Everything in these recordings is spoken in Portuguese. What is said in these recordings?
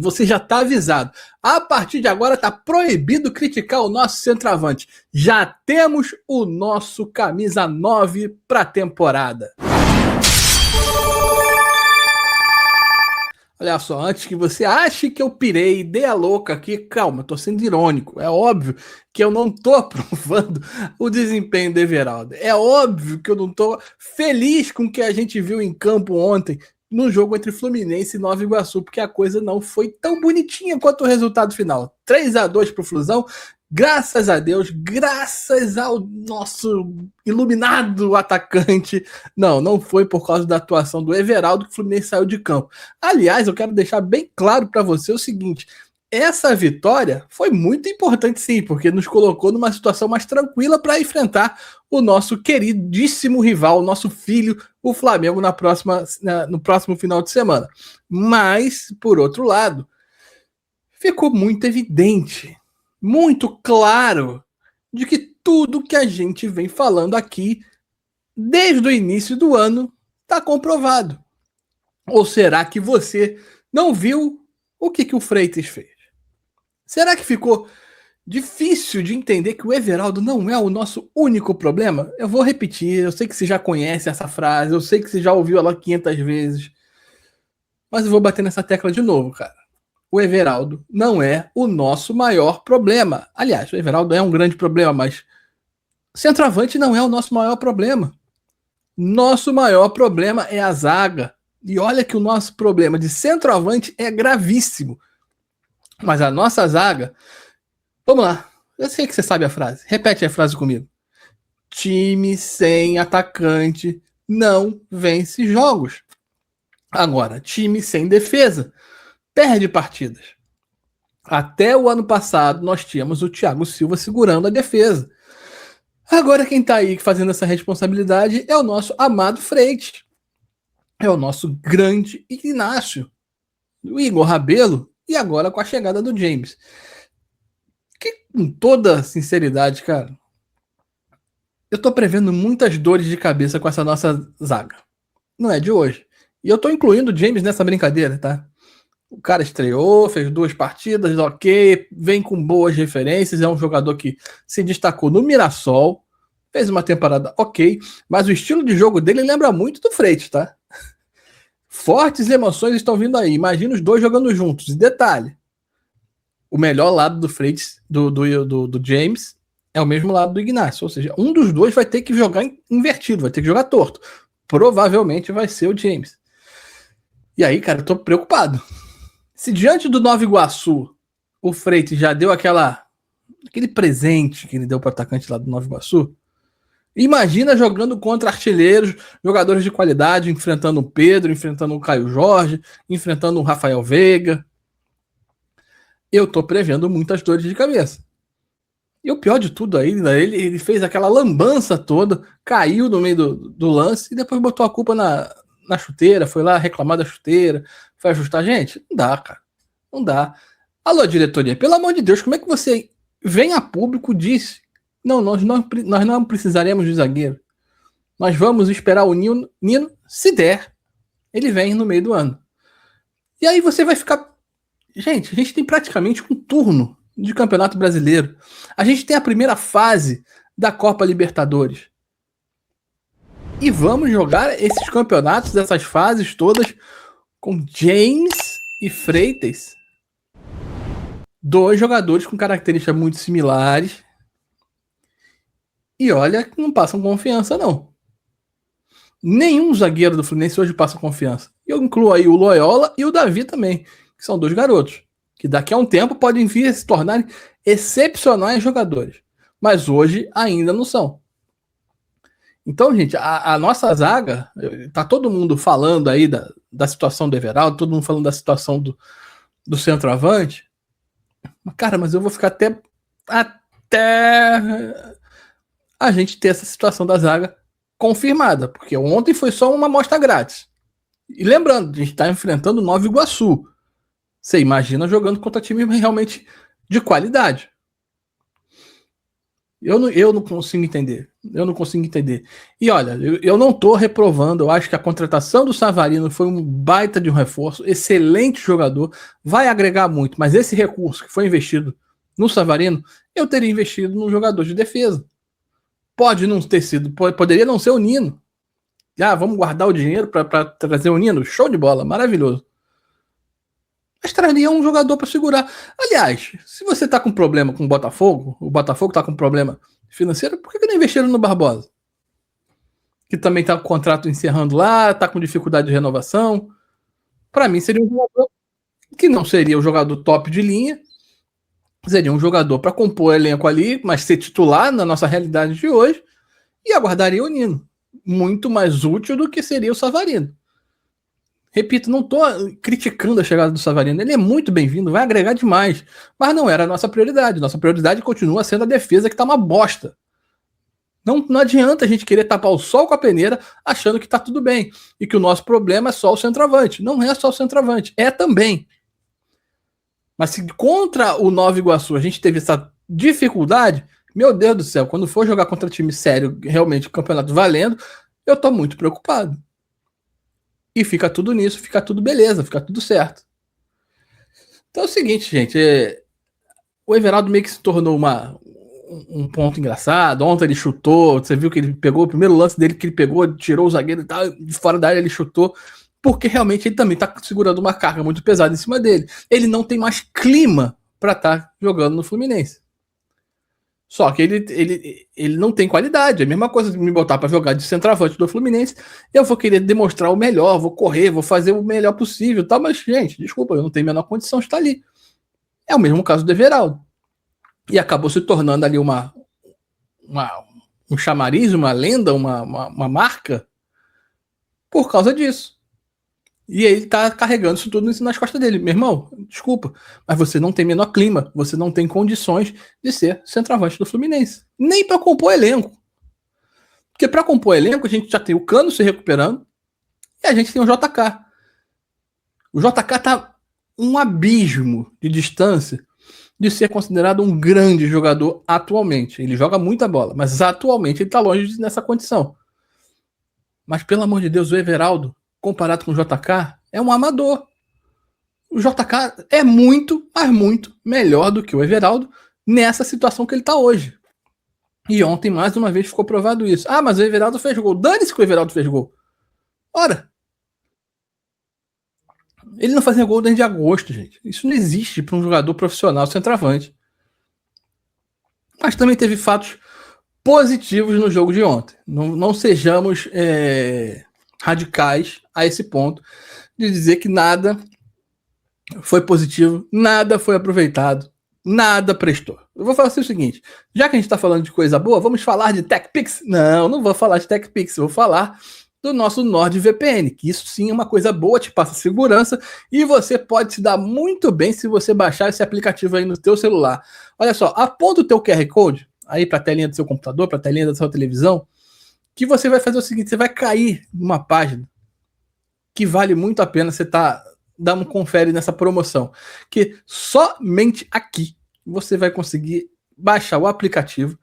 Você já está avisado. A partir de agora está proibido criticar o nosso centroavante. Já temos o nosso camisa 9 para a temporada. Olha só, antes que você ache que eu pirei, ideia louca aqui, calma, eu tô sendo irônico. É óbvio que eu não tô aprovando o desempenho do Everaldo. É óbvio que eu não tô feliz com o que a gente viu em campo ontem no jogo entre Fluminense e Nova Iguaçu, porque a coisa não foi tão bonitinha quanto o resultado final. 3-2 pro Flusão, graças a Deus, graças ao nosso iluminado atacante. Não foi por causa da atuação do Everaldo que o Fluminense saiu de campo. Aliás, eu quero deixar bem claro para você o seguinte: essa vitória foi muito importante sim, porque nos colocou numa situação mais tranquila para enfrentar o nosso queridíssimo rival, o nosso filho, o Flamengo, no próximo final de semana. Mas, por outro lado, ficou muito evidente, muito claro, de que tudo que a gente vem falando aqui desde o início do ano está comprovado. Ou será que você não viu o que o Freitas fez? Será que ficou difícil de entender que o Everaldo não é o nosso único problema? Eu vou repetir, eu sei que você já conhece essa frase, eu sei que você já ouviu ela 500 vezes, mas eu vou bater nessa tecla de novo, cara. O Everaldo não é o nosso maior problema. Aliás, o Everaldo é um grande problema, mas centroavante não é o nosso maior problema. Nosso maior problema é a zaga. E olha que o nosso problema de centroavante é gravíssimo. Mas a nossa zaga... Vamos lá. Eu sei que você sabe a frase. Repete a frase comigo. Time sem atacante não vence jogos. Agora, time sem defesa perde partidas. Até o ano passado, nós tínhamos o Thiago Silva segurando a defesa. Agora quem está aí fazendo essa responsabilidade é o nosso amado Freitas. É o nosso grande Ignácio. O Igor Rabelo e agora com a chegada do James. Que, com toda sinceridade, cara, eu tô prevendo muitas dores de cabeça com essa nossa zaga. Não é de hoje. E eu tô incluindo o James nessa brincadeira, tá? O cara estreou, fez 2 partidas, ok, vem com boas referências, é um jogador que se destacou no Mirassol, fez uma temporada ok, mas o estilo de jogo dele lembra muito do Freitas, tá? Fortes emoções estão vindo aí, imagina os dois jogando juntos. E detalhe, o melhor lado do Freitas, do James, é o mesmo lado do Ignácio, ou seja, um dos dois vai ter que jogar invertido, vai ter que jogar torto. Provavelmente vai ser o James. E aí, cara, eu tô preocupado. Se diante do Nova Iguaçu o Freitas já deu aquele presente que ele deu para o atacante lá do Nova Iguaçu, imagina jogando contra artilheiros, jogadores de qualidade, enfrentando o Pedro, enfrentando o Caio Jorge, enfrentando o Rafael Veiga. Eu tô prevendo muitas dores de cabeça. E o pior de tudo aí, ele fez aquela lambança toda, caiu no meio do lance e depois botou a culpa na chuteira, foi lá reclamar da chuteira, foi ajustar. Gente, não dá, cara. Não dá. Alô, diretoria, pelo amor de Deus, como é que você vem a público e diz: nós não precisaremos de zagueiro. Nós vamos esperar o Nino, se der, ele vem no meio do ano. E aí você vai ficar... Gente, a gente tem praticamente um turno de Campeonato Brasileiro. A gente tem a primeira fase da Copa Libertadores. E vamos jogar esses campeonatos, essas fases todas, com James e Freitas. 2 jogadores com características muito similares. E olha que não passam confiança, não. Nenhum zagueiro do Fluminense hoje passa confiança. Eu incluo aí o Loyola e o Davi também, que são 2 garotos, que daqui a um tempo podem vir a se tornarem excepcionais jogadores. Mas hoje ainda não são. Então, gente, a nossa zaga, tá todo mundo falando aí da situação do Everaldo, todo mundo falando da situação do centroavante. Cara, mas eu vou ficar até a gente ter essa situação da zaga confirmada, porque ontem foi só uma amostra grátis. E lembrando, a gente está enfrentando o Nova Iguaçu. Você imagina jogando contra time realmente de qualidade. Eu não consigo entender. Eu não consigo entender. E olha, eu não estou reprovando. Eu acho que a contratação do Savarino foi um baita de um reforço. Excelente jogador. Vai agregar muito. Mas esse recurso que foi investido no Savarino, eu teria investido num jogador de defesa. Pode não ter sido. Poderia não ser o Nino. Ah, vamos guardar o dinheiro para trazer o Nino? Show de bola. Maravilhoso. Mas traria um jogador para segurar. Aliás, se você tá com problema com o Botafogo tá com problema financeiro, por que não investiram no Barbosa? Que também tá com o contrato encerrando lá, tá com dificuldade de renovação. Para mim seria um jogador que não seria o jogador top de linha, seria um jogador para compor o elenco ali, mas ser titular na nossa realidade de hoje, e aguardaria o Nino. Muito mais útil do que seria o Savarino. Repito, não estou criticando a chegada do Savarino. Ele é muito bem-vindo, vai agregar demais. Mas não era a nossa prioridade. Nossa prioridade continua sendo a defesa, que está uma bosta. Não adianta a gente querer tapar o sol com a peneira achando que está tudo bem. E que o nosso problema é só o centroavante. Não é só o centroavante, é também. Mas se contra o Nova Iguaçu a gente teve essa dificuldade, meu Deus do céu, quando for jogar contra time sério, realmente o campeonato valendo, eu estou muito preocupado. E fica tudo nisso, fica tudo beleza, fica tudo certo. Então é o seguinte, gente. O Everaldo meio que se tornou um ponto engraçado. Ontem ele chutou, você viu que ele pegou o primeiro lance dele que ele pegou, tirou o zagueiro e tal, de fora da área ele chutou, porque realmente ele também tá segurando uma carga muito pesada em cima dele. Ele não tem mais clima para estar jogando no Fluminense. Só que ele não tem qualidade. É a mesma coisa que me botar para jogar de centroavante do Fluminense. Eu vou querer demonstrar o melhor, vou correr, vou fazer o melhor possível, tá? Mas, gente, desculpa, eu não tenho a menor condição de estar ali. É o mesmo caso do Everaldo. E acabou se tornando ali um chamariz, uma lenda, uma marca por causa disso. E ele tá carregando isso tudo nas costas dele. Meu irmão, desculpa, mas você não tem menor clima, você não tem condições de ser centroavante do Fluminense. Nem para compor elenco. Porque para compor elenco, a gente já tem o Cano se recuperando e a gente tem o JK. O JK tá um abismo de distância de ser considerado um grande jogador atualmente. Ele joga muita bola, mas atualmente ele tá longe nessa condição. Mas pelo amor de Deus, o Everaldo, comparado com o JK, é um amador. O JK é muito, mas muito melhor do que o Everaldo nessa situação que ele está hoje. E ontem, mais uma vez, ficou provado isso. Ah, mas o Everaldo fez gol. Dane-se que o Everaldo fez gol. Ora, ele não fazia gol desde agosto, gente. Isso não existe para um jogador profissional centroavante. Mas também teve fatos positivos no jogo de ontem. Não sejamos radicais a esse ponto de dizer que nada foi positivo, nada foi aproveitado, nada prestou. Eu vou falar assim o seguinte, já que a gente está falando de coisa boa, vamos falar de TechPix? Não vou falar de TechPix, vou falar do nosso NordVPN, que isso sim é uma coisa boa, te passa segurança e você pode se dar muito bem se você baixar esse aplicativo aí no teu celular. Olha só, aponta o teu QR Code aí para a telinha do seu computador, para a telinha da sua televisão, que você vai fazer o seguinte, você vai cair numa página que vale muito a pena você dar um confere nessa promoção, que somente aqui você vai conseguir baixar o aplicativo,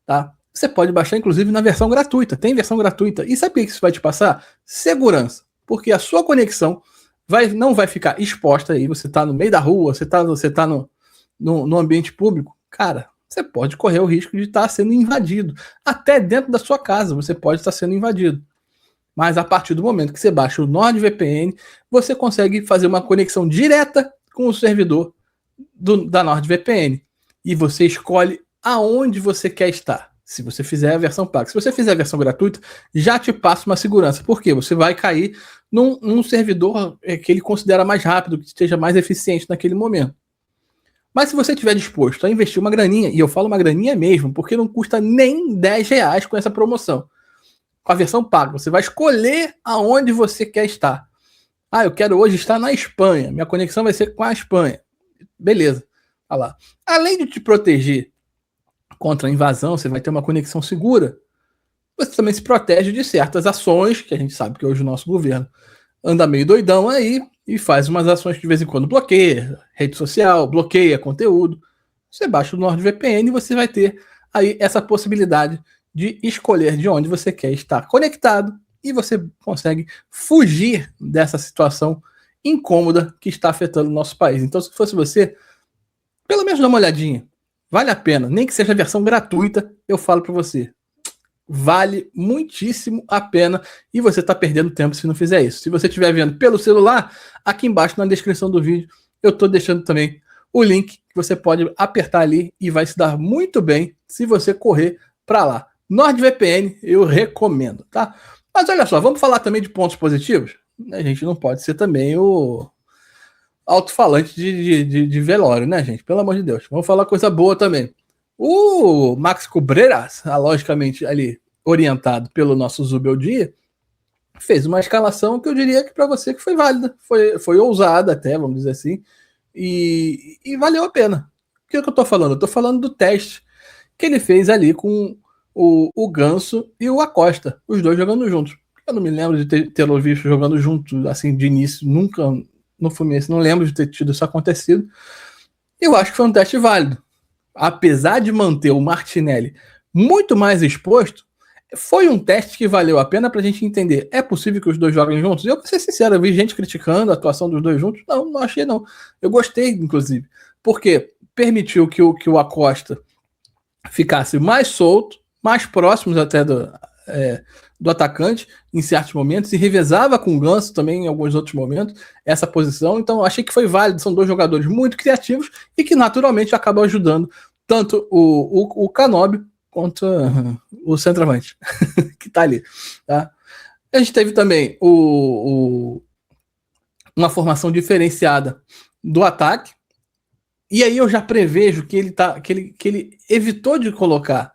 tá? Você pode baixar, inclusive, na versão gratuita. Tem versão gratuita. E sabe o que isso vai te passar? Segurança. Porque a sua conexão não vai ficar exposta aí. Você está no meio da rua, você tá no ambiente público. Cara, você pode correr o risco de estar sendo invadido. Até dentro da sua casa você pode estar sendo invadido. Mas a partir do momento que você baixa o NordVPN, você consegue fazer uma conexão direta com o servidor da NordVPN. E você escolhe aonde você quer estar. Se você fizer a versão paga. Se você fizer a versão gratuita, já te passa uma segurança. Por quê? Você vai cair num servidor que ele considera mais rápido, que esteja mais eficiente naquele momento. Mas se você estiver disposto a investir uma graninha, e eu falo uma graninha mesmo, porque não custa nem R$10 com essa promoção. Com a versão paga, você vai escolher aonde você quer estar. Ah, eu quero hoje estar na Espanha. Minha conexão vai ser com a Espanha. Beleza. Olha lá. Além de te proteger contra a invasão, você vai ter uma conexão segura. Você também se protege de certas ações, que a gente sabe que hoje o nosso governo anda meio doidão aí e faz umas ações que de vez em quando bloqueia rede social, bloqueia conteúdo. Você baixa o NordVPN e você vai ter aí essa possibilidade de escolher de onde você quer estar conectado e você consegue fugir dessa situação incômoda que está afetando o nosso país. Então, se fosse você, pelo menos dá uma olhadinha. Vale a pena, nem que seja a versão gratuita, eu falo para você. Vale muitíssimo a pena e você está perdendo tempo se não fizer isso. Se você estiver vendo pelo celular, aqui embaixo na descrição do vídeo, eu estou deixando também o link que você pode apertar ali e vai se dar muito bem se você correr para lá. NordVPN eu recomendo, tá? Mas olha só, vamos falar também de pontos positivos? A gente não pode ser também o alto-falante de velório, né, gente? Pelo amor de Deus. Vamos falar coisa boa também. O Max Cobreiras, logicamente ali orientado pelo nosso Zubeldia, fez uma escalação que eu diria que para você que foi válida, foi ousada até, vamos dizer assim, e valeu a pena. O que eu tô falando? Eu tô falando do teste que ele fez ali com o Ganso e o Acosta, os dois jogando juntos. Eu não me lembro de tê-lo visto jogando junto, assim, de início, nunca no Fluminense, não lembro de ter tido isso acontecido. Eu acho que foi um teste válido. Apesar de manter o Martinelli muito mais exposto, foi um teste que valeu a pena pra gente entender. É possível que os dois joguem juntos? Eu, pra ser sincero, eu vi gente criticando a atuação dos dois juntos. Não achei não. Eu gostei, inclusive. Porque permitiu que o Acosta ficasse mais solto, mais próximos até do atacante em certos momentos, e revezava com o Ganso também em alguns outros momentos essa posição. Então eu achei que foi válido. São dois jogadores muito criativos e que naturalmente acabam ajudando tanto o Canóbio quanto o centroavante que tá ali, tá? A gente teve também uma formação diferenciada do ataque, e aí eu já prevejo que ele evitou de colocar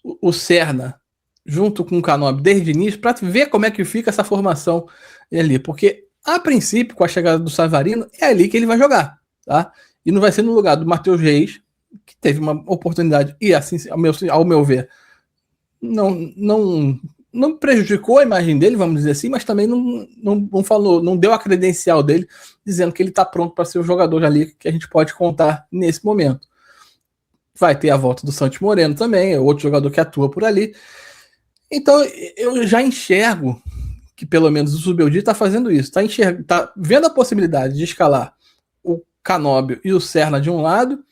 o Serna junto com o Canóbio desde o início para ver como é que fica essa formação ali, porque a princípio, com a chegada do Savarino, é ali que ele vai jogar, tá? E não vai ser no lugar do Matheus Reis, que teve uma oportunidade e assim, ao meu ver, não prejudicou a imagem dele, vamos dizer assim, mas também não falou, não deu a credencial dele, dizendo que ele está pronto para ser o jogador ali que a gente pode contar nesse momento. Vai ter a volta do Santos Moreno também, é outro jogador que atua por ali. Então eu já enxergo que pelo menos o Zubeldia está fazendo isso, tá vendo a possibilidade de escalar o Canóbio e o Serna de um lado,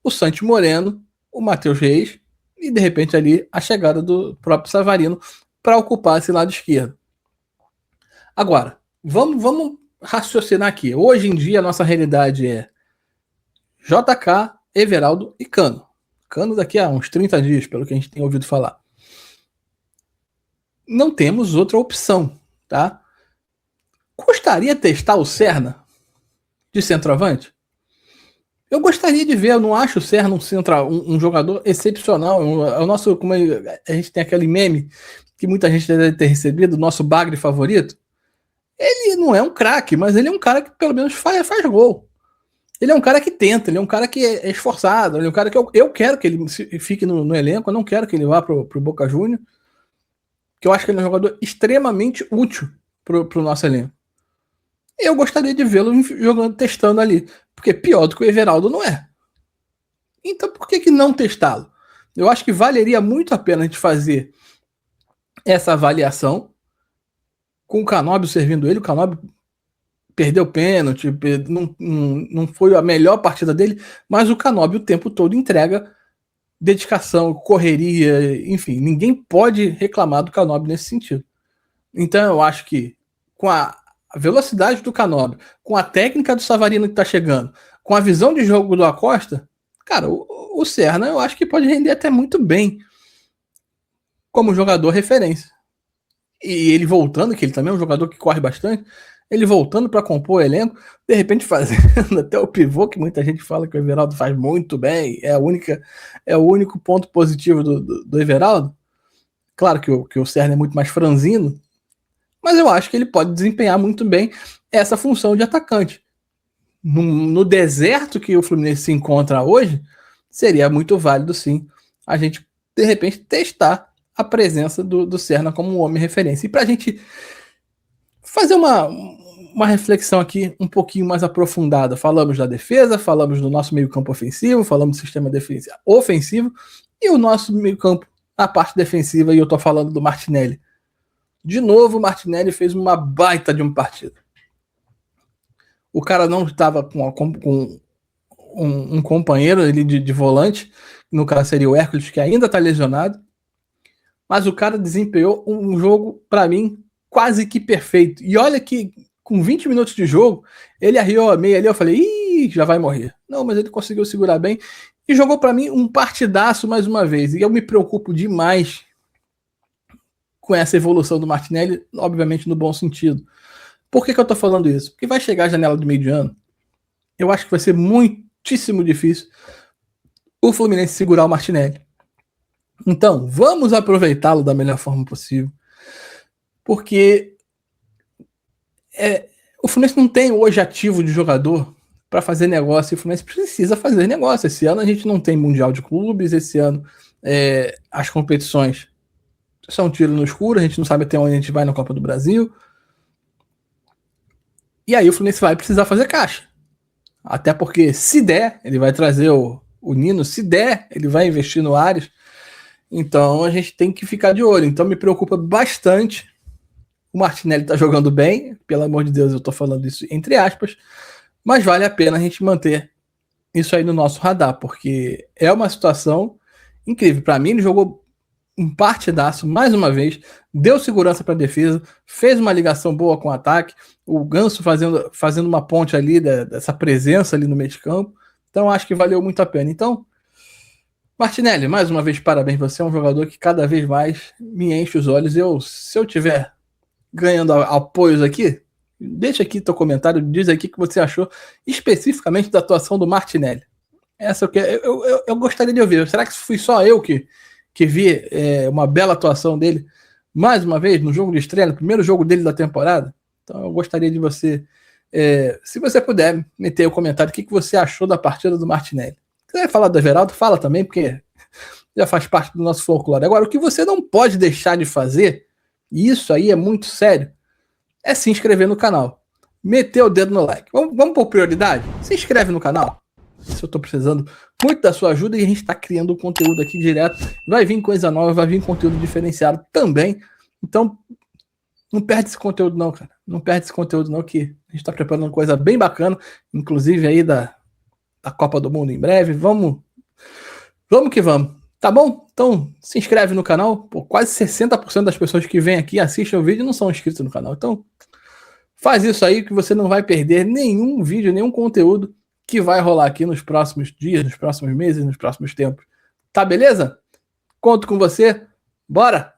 o Santos Moreno, o Matheus Reis e de repente ali a chegada do próprio Savarino para ocupar esse lado esquerdo. Agora, vamos raciocinar aqui. Hoje em dia a nossa realidade é JK, Everaldo e Cano. Cano daqui a uns 30 dias, pelo que a gente tem ouvido falar. Não temos outra opção, tá? Custaria testar o Serna de centroavante? Eu gostaria de ver, eu não acho o Serna um jogador excepcional. É o nosso, como a gente tem aquele meme que muita gente deve ter recebido, o nosso bagre favorito. Ele não é um craque, mas ele é um cara que pelo menos faz gol. Ele é um cara que tenta, ele é um cara que é esforçado, ele é um cara que eu quero que ele fique no elenco, eu não quero que ele vá pro Boca Júnior, que eu acho que ele é um jogador extremamente útil pro nosso elenco. Eu gostaria de vê-lo jogando, testando ali, porque pior do que o Everaldo não é. Então por que não testá-lo? Eu acho que valeria muito a pena a gente fazer essa avaliação com o Canóbio servindo ele. O Canóbio perdeu pênalti, não foi a melhor partida dele, mas o Canóbio o tempo todo entrega dedicação, correria, enfim, ninguém pode reclamar do Canóbio nesse sentido. Então eu acho que com a velocidade do Canóbio, com a técnica do Savarino que tá chegando, com a visão de jogo do Acosta, cara, o Serna eu acho que pode render até muito bem como jogador referência. E ele voltando, que ele também é um jogador que corre bastante, ele voltando para compor o elenco, de repente fazendo até o pivô, que muita gente fala que o Everaldo faz muito bem, é o único ponto positivo do Everaldo. Claro que o Serna é muito mais franzino, mas eu acho que ele pode desempenhar muito bem essa função de atacante. No deserto que o Fluminense se encontra hoje, seria muito válido sim a gente, de repente, testar a presença do Serna como um homem referência. E para a gente fazer uma reflexão aqui um pouquinho mais aprofundada, falamos da defesa, falamos do nosso meio campo ofensivo, falamos do sistema ofensivo, E o nosso meio campo, a parte defensiva, e eu tô falando do Martinelli. De novo, o Martinelli fez uma baita de uma partida. O cara não estava com um companheiro ali de volante, no caso seria o Hércules, que ainda está lesionado, mas o cara desempenhou um jogo, para mim, quase que perfeito. E olha que com 20 minutos de jogo, ele arriou a meia ali, eu falei, ih, já vai morrer. Não, mas ele conseguiu segurar bem e jogou para mim um partidaço mais uma vez. E eu me preocupo demais com essa evolução do Martinelli, obviamente no bom sentido. Por que eu tô falando isso? Porque vai chegar a janela do meio de ano, eu acho que vai ser muitíssimo difícil o Fluminense segurar o Martinelli. Então, vamos aproveitá-lo da melhor forma possível, porque o Fluminense não tem hoje ativo de jogador para fazer negócio, e o Fluminense precisa fazer negócio. Esse ano a gente não tem Mundial de Clubes, esse ano as competições são um tiro no escuro, a gente não sabe até onde a gente vai na Copa do Brasil. E aí o Fluminense vai precisar fazer caixa. Até porque, se der, ele vai trazer o Nino, se der, ele vai investir no Ares. Então a gente tem que ficar de olho. Então me preocupa bastante. O Martinelli tá jogando bem, pelo amor de Deus, eu tô falando isso entre aspas, mas vale a pena a gente manter isso aí no nosso radar, porque é uma situação incrível. Para mim, ele jogou um partidaço mais uma vez, deu segurança para a defesa, fez uma ligação boa com o ataque, o Ganso fazendo uma ponte ali dessa presença ali no meio de campo. Então acho que valeu muito a pena. Então, Martinelli, mais uma vez parabéns, você é um jogador que cada vez mais me enche os olhos. Se eu tiver ganhando apoios aqui, deixa aqui teu comentário, diz aqui o que você achou especificamente da atuação do Martinelli. Essa eu gostaria de ouvir. Será que fui só eu que vi uma bela atuação dele mais uma vez no jogo de estreia, no primeiro jogo dele da temporada? Então eu gostaria de você, se você puder, meter o comentário o que você achou da partida do Martinelli. Se quiser falar do Everaldo, fala também, porque já faz parte do nosso folclore. Agora, o que você não pode deixar de fazer, e isso aí é muito sério, é se inscrever no canal. Meter o dedo no like. Vamos por prioridade? Se inscreve no canal. Se eu tô precisando muito da sua ajuda, e a gente tá criando conteúdo aqui direto. Vai vir coisa nova, vai vir conteúdo diferenciado também. Então, não perde esse conteúdo não, cara. Não perde esse conteúdo não, que a gente tá preparando uma coisa bem bacana, inclusive aí da Copa do Mundo em breve. Vamos que vamos. Tá bom? Então, se inscreve no canal. Pô, quase 60% das pessoas que vêm aqui assistem o vídeo não são inscritos no canal. Então, faz isso aí que você não vai perder nenhum vídeo, nenhum conteúdo que vai rolar aqui nos próximos dias, nos próximos meses, nos próximos tempos. Tá beleza? Conto com você. Bora!